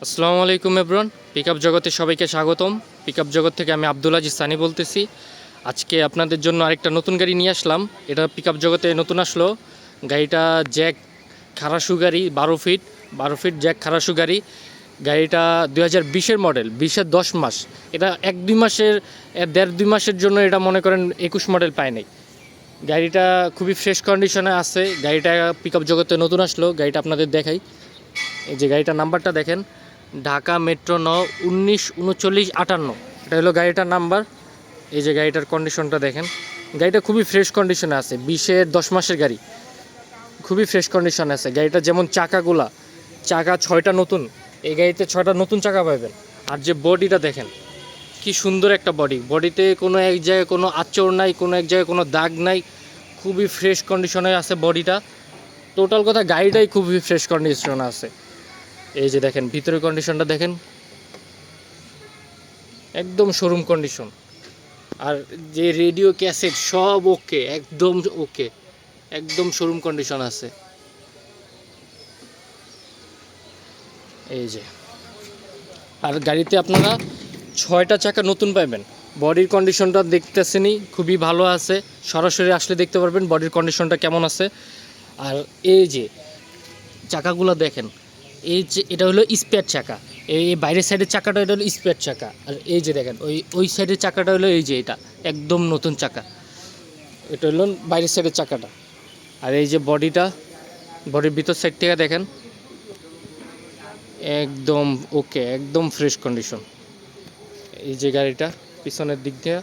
আসসালামু আলাইকুম everyone, pickup জগতে সবাইকে স্বাগতম। পিকআপ জগৎ থেকে আমি আব্দুল আজিজ সানি বলতেছি। আজকে আপনাদের জন্য আরেকটা নতুন গাড়ি নিয়ে আসলাম। এটা পিকআপ জগতে নতুন আসলো। গাড়িটা জ্যাক খারাসু গাড়ি, 12 ফিট জ্যাক খারাসু গাড়ি। গাড়িটা 2020-এর মডেল, 20-এর 10 মাস। এটা 1-2 মাসের, 1.5-2 মাসের জন্য এটা মনে করেন 21 মডেল পায় নাই। গাড়িটা খুবই ফ্রেশ কন্ডিশনে আছে। গাড়িটা পিকআপ জগতে নতুন আসলো। গাড়িটা আপনাদের দেখাই। এই যে গাড়িটার নাম্বারটা দেখেন, ঢাকা মেট্রো 193958। এটা হলো গাড়িটার নাম্বার। এই যে গাড়িটার কন্ডিশনটা দেখেন, গাড়িটা খুবই ফ্রেশ কন্ডিশনে আছে। 20-এর 10 মাসের গাড়ি, খুবই ফ্রেশ কন্ডিশনে আছে। গাড়িটা যেমন চাকা 6টা নতুন, এই গাড়িতে 6টা নতুন চাকা পাবেন। আর যে বডিটা দেখেন, কি সুন্দর একটা বডিতে কোনো এক জায়গায় কোনো আঁচড় নাই, কোনো এক জায়গায় কোনো দাগ নাই। খুবই ফ্রেশ কন্ডিশনে আছে বডিটা। টোটাল কথা গাড়িটাই খুবই ফ্রেশ কন্ডিশনে আছে। এই যে দেখেন ভিতরের কন্ডিশনটা দেখেন, একদম শোরুম কন্ডিশন। আর যে রেডিও ক্যাসেট সব ওকে, একদম ওকে, একদম শোরুম কন্ডিশন আছে। এই যে, আর গাড়িতে আপনারা 6টা চাকা নতুন পাবেন। বডির কন্ডিশনটা দেখতেছেনই, খুবই ভালো আছে। সরাসরি আসলে দেখতে পারবেন বডির কন্ডিশনটা কেমন আছে। আর এই যে চাকাগুলো দেখেন, এই যে এটা হলো স্পেয়ার চাকা। এই বাইরের সাইডের চাকাটা এটা হলো স্পেয়ার চাকা। আর এই যে দেখেন ওই সাইডের চাকাটা হলো এই যে এটা একদম নতুন চাকা। এটা হলো বাইরের সাইডের চাকাটা। আর এই যে বডির ভিতর সাইড থেকে দেখেন, একদম ওকে, একদম ফ্রেশ কন্ডিশন। এই যে গাড়িটা পিছনের দিক দিয়ে।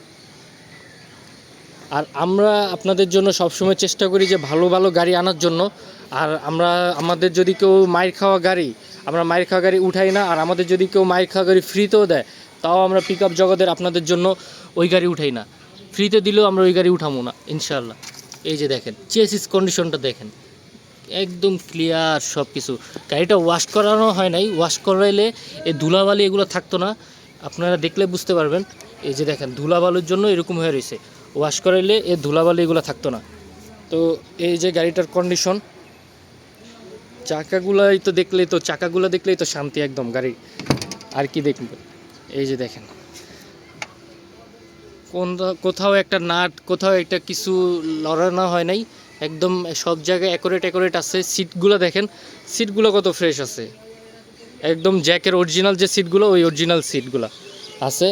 আর আমরা আপনাদের জন্য সবসময় চেষ্টা করি যে ভালো ভালো গাড়ি আনার জন্য। আর আমাদের যদি কেউ মাইর খাওয়া গাড়ি উঠাই না। আর আমাদের যদি কেউ মাইর খাওয়া গাড়ি ফ্রিতেও দেয়, তাও আমরা পিকআপ জগতের আপনাদের জন্য ওই গাড়ি উঠাই না। ফ্রিতে দিলেও আমরা ওই গাড়ি উঠাবো না ইনশাআল্লাহ। এই যে দেখেন চেসিস কন্ডিশনটা দেখেন, একদম ক্লিয়ার সব কিছু। গাড়িটা ওয়াশ করানো হয় নাই, ওয়াশ করাইলে এই ধুলাবালি এগুলো থাকতো না। আপনারা দেখলে বুঝতে পারবেন। এই যে দেখেন ধুলাবালুর জন্য এরকম হয়ে রয়েছে, ওয়াশ করাইলে এই ধুলাবালি এগুলো থাকতো না। তো এই যে গাড়িটার কন্ডিশন, চাকাগুলো দেখলেই তো শান্তি একদম গাড়ি। আর কি দেখবেন, এই যে দেখেন কোথাও একটা নাট, কোথাও একটা কিছু লড়ানো হয় নাই। একদম সব জায়গায় অ্যাকুরেট আছে। সিটগুলো দেখেন, সিটগুলো কত ফ্রেশ আছে। একদম জ্যাকের অরিজিনাল যে সিটগুলো, ওই অরিজিনাল সিটগুলো আছে।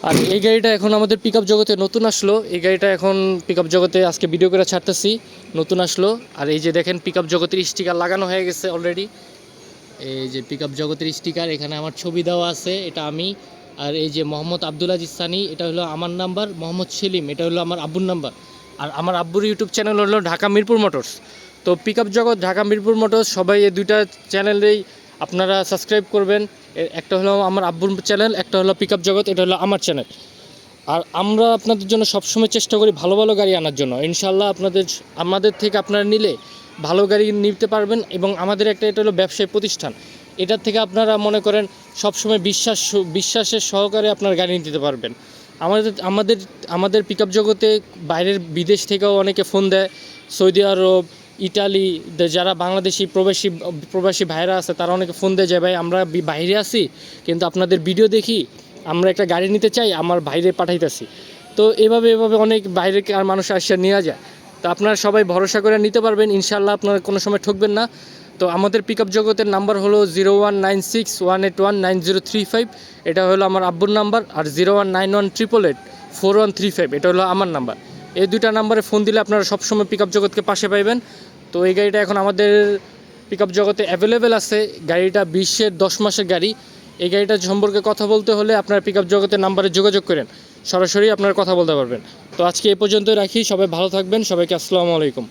আর এই গাড়িটা এখন আমাদের পিকআপ জগতে নতুন আসলো। এই গাড়িটা এখন পিকআপ জগতে আজকে ভিডিও করে ছাড়তেছি, নতুন আসলো। আর এই যে দেখেন পিকআপ জগতের স্টিকার লাগানো হয়ে গেছে অলরেডি। এই যে পিকআপ জগতের স্টিকার, এখানে আমার ছবি দেওয়া আছে, এটা আমি। আর এই যে মোহাম্মদ আব্দুল আজিজ সানি, এটা হলো আমার নাম্বার। মোহাম্মদ সেলিম, এটা হলো আমার আব্বুর নাম্বার। আর আমার আব্বুর ইউটিউব চ্যানেল হলো ঢাকা মিরপুর মোটরস। তো পিকআপ জগৎ, ঢাকা মিরপুর মোটরস, সবাই এই দুইটা চ্যানেলেই আপনারা সাবস্ক্রাইব করবেন। একটা হলো আমার আব্বুর চ্যানেল, একটা হলো পিকআপ জগৎ, এটা হলো আমার চ্যানেল। আর আমরা আপনাদের জন্য সবসময় চেষ্টা করি ভালো ভালো গাড়ি আনার জন্য। ইনশাআল্লাহ আমাদের থেকে আপনারা নিলে ভালো গাড়ি নিতে পারবেন। এবং আমাদের এটা হলো ব্যবসায়ী প্রতিষ্ঠান। এটার থেকে আপনারা মনে করেন সবসময় বিশ্বাসের সহকারে আপনার গাড়ি নিতে পারবেন। আমাদের পিকআপ জগতে বাইরের বিদেশ থেকেও অনেকে ফোন দেয়। সৌদি আরব, ইটালি, যারা বাংলাদেশি প্রবাসী ভাইরা আছে, তারা অনেকে ফোন দেয় যে ভাই আমরা বাইরে আছি, কিন্তু আপনাদের ভিডিও দেখি, আমরা একটা গাড়ি নিতে চাই, আমার বাইরে পাঠাইতেছি। তো এভাবে অনেক বাইরে আর মানুষ আসে নিয়ে যায়। তো আপনারা সবাই ভরসা করে নিতে পারবেন ইনশাআল্লাহ, আপনারা কোনো সময় ঠকবেন না। তো আমাদের পিকআপ জগতের নাম্বার হলো 0196188935। এটা হলো আমার আব্বুর নাম্বার। আর 019188844135, এটা হলো আমার নাম্বার। এই দুইটা নাম্বারে ফোন দিলে আপনারা সবসময় পিকআপ জগৎকে পাশে পাইবেন। তো এই গাড়িটা এখন আমাদের পিকআপ জগতে অ্যাভেলেবেল আছে। গাড়িটা 20-এর 10 মাসের গাড়ি। এই গাড়িটা সম্পর্কে কথা বলতে হলে আপনারা পিকআপ জগতের নাম্বারে যোগাযোগ করেন, সরাসরি আপনারা কথা বলতে পারবেন। তো আজকে এ পর্যন্তই রাখি। সবাই ভালো থাকবেন। সবাইকে আসসালামু আলাইকুম।